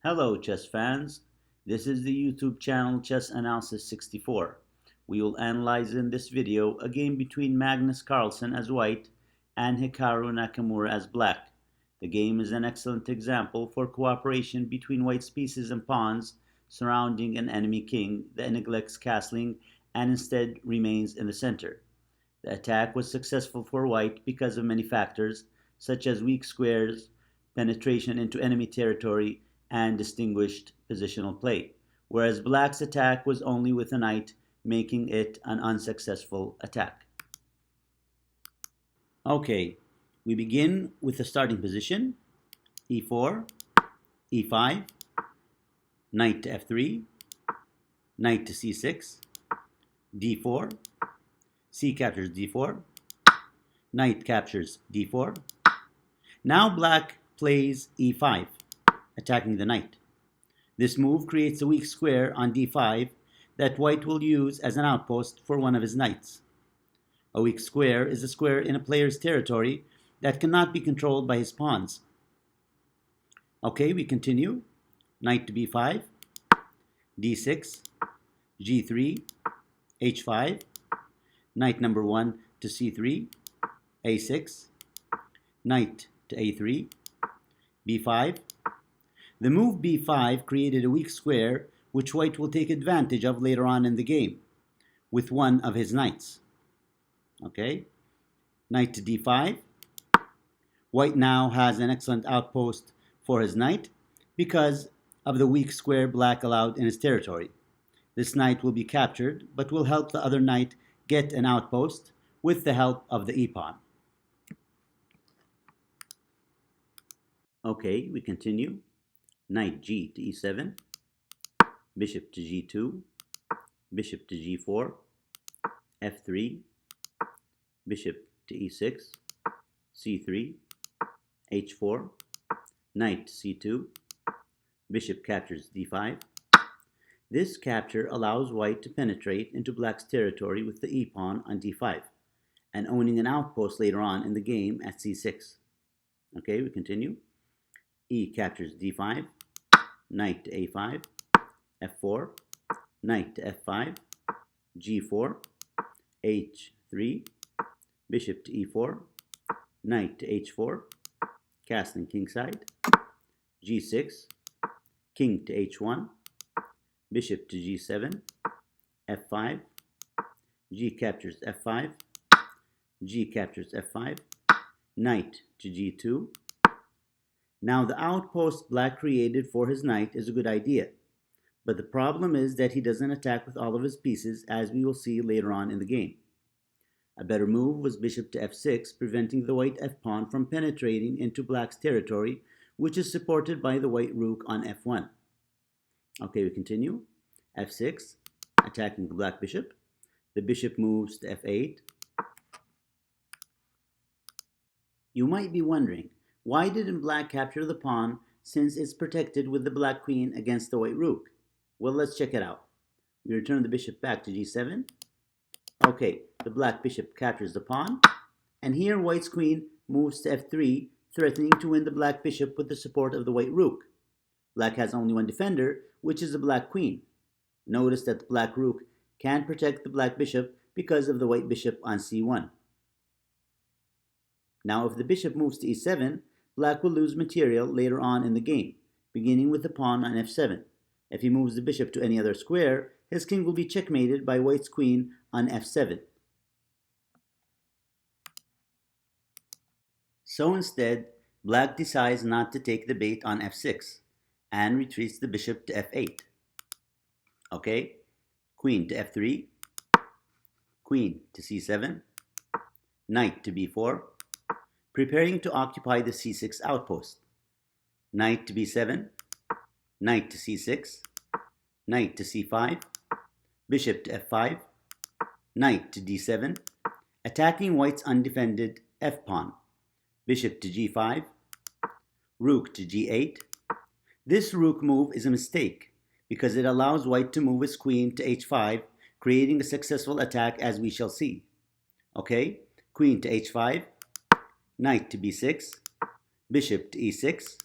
Hello chess fans, this is the YouTube channel Chess Analysis 64. We will analyze in this video a game between Magnus Carslen as white and Hikaru Nakamura as black. The game is an excellent example for cooperation between white's pieces and pawns surrounding an enemy king that neglects castling and instead remains in the center. The attack was successful for white because of many factors such as weak squares, penetration into enemy territory, and distinguished positional play, whereas black's attack was only with a knight, making it an unsuccessful attack. Okay, we begin with the starting position, e4, e5, knight to f3, knight to c6, d4, c captures d4, knight captures d4. Now black plays e5, attacking the knight. This move creates a weak square on d5 that white will use as an outpost for one of his knights. A weak square is a square in a player's territory that cannot be controlled by his pawns. Okay, we continue. Knight to b5, d6, g3, h5, knight number 1 to c3, a6, knight to a3, b5. The move b5 created a weak square which white will take advantage of later on in the game with one of his knights. Okay, knight to d5. White now has an excellent outpost for his knight because of the weak square black allowed in his territory. This knight will be captured but will help the other knight get an outpost with the help of the e-pawn. Okay, we continue. Knight g to e7, bishop to g2, bishop to g4, f3, bishop to e6, c3, h4, knight to c2, bishop captures d5. This capture allows white to penetrate into black's territory with the e-pawn on d5 and owning an outpost later on in the game at c6. Okay, we continue. E captures d5, knight to a5, f4, knight to f5, g4, h3, bishop to e4, knight to h4, castling kingside, g6, king to h1, bishop to g7, f5, g captures f5, g captures f5, knight to g2. Now the outpost black created for his knight is a good idea, but the problem is that he doesn't attack with all of his pieces, as we will see later on in the game. A better move was bishop to f6, preventing the white f-pawn from penetrating into black's territory, which is supported by the white rook on f1. Okay, we continue. f6, attacking the black bishop. The bishop moves to f8. You might be wondering, why didn't black capture the pawn since it's protected with the black queen against the white rook? Well, let's check it out. We return the bishop back to g7. Okay, the black bishop captures the pawn, and here white's queen moves to f3, threatening to win the black bishop with the support of the white rook. Black has only one defender, which is the black queen. Notice that the black rook can't protect the black bishop because of the white bishop on c1. Now if the bishop moves to e7, black will lose material later on in the game, beginning with the pawn on f7. If he moves the bishop to any other square, his king will be checkmated by white's queen on f7. So instead, black decides not to take the bait on f6 and retreats the bishop to f8. Okay, queen to f3, queen to c7, knight to b4, preparing to occupy the c6 outpost. Knight to b7, knight to c6, knight to c5, bishop to f5, knight to d7, attacking white's undefended f-pawn, bishop to g5, rook to g8. This rook move is a mistake because it allows white to move his queen to h5, creating a successful attack as we shall see. Okay, queen to h5, knight to b6, bishop to e6,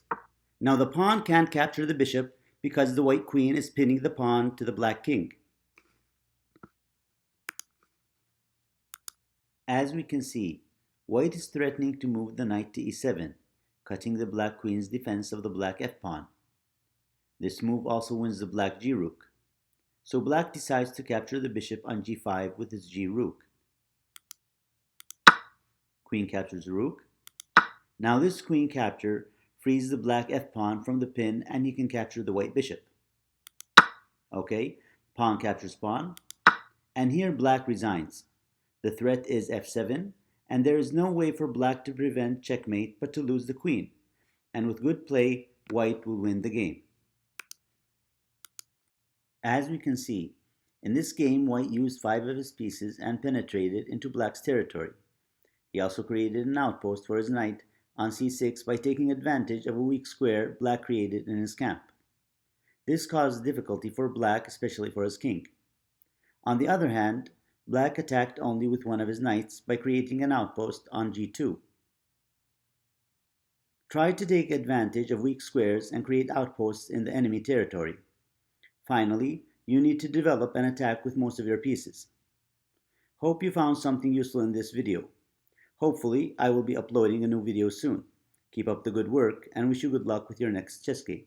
Now the pawn can't capture the bishop because the white queen is pinning the pawn to the black king. As we can see, white is threatening to move the knight to e7, cutting the black queen's defense of the black f-pawn. This move also wins the black g-rook. So black decides to capture the bishop on g5 with his g-rook. Queen captures the rook. Now this queen capture frees the black f-pawn from the pin and he can capture the white bishop. Okay, pawn captures pawn. And here black resigns. The threat is f7, and there is no way for black to prevent checkmate but to lose the queen. And with good play, white will win the game. As we can see, in this game white used 5 of his pieces and penetrated into black's territory. He also created an outpost for his knight on c6 by taking advantage of a weak square black created in his camp. This caused difficulty for black, especially for his king. On the other hand, black attacked only with one of his knights by creating an outpost on g2. Try to take advantage of weak squares and create outposts in the enemy territory. Finally, you need to develop an attack with most of your pieces. Hope you found something useful in this video. Hopefully, I will be uploading a new video soon. Keep up the good work and wish you good luck with your next chess game.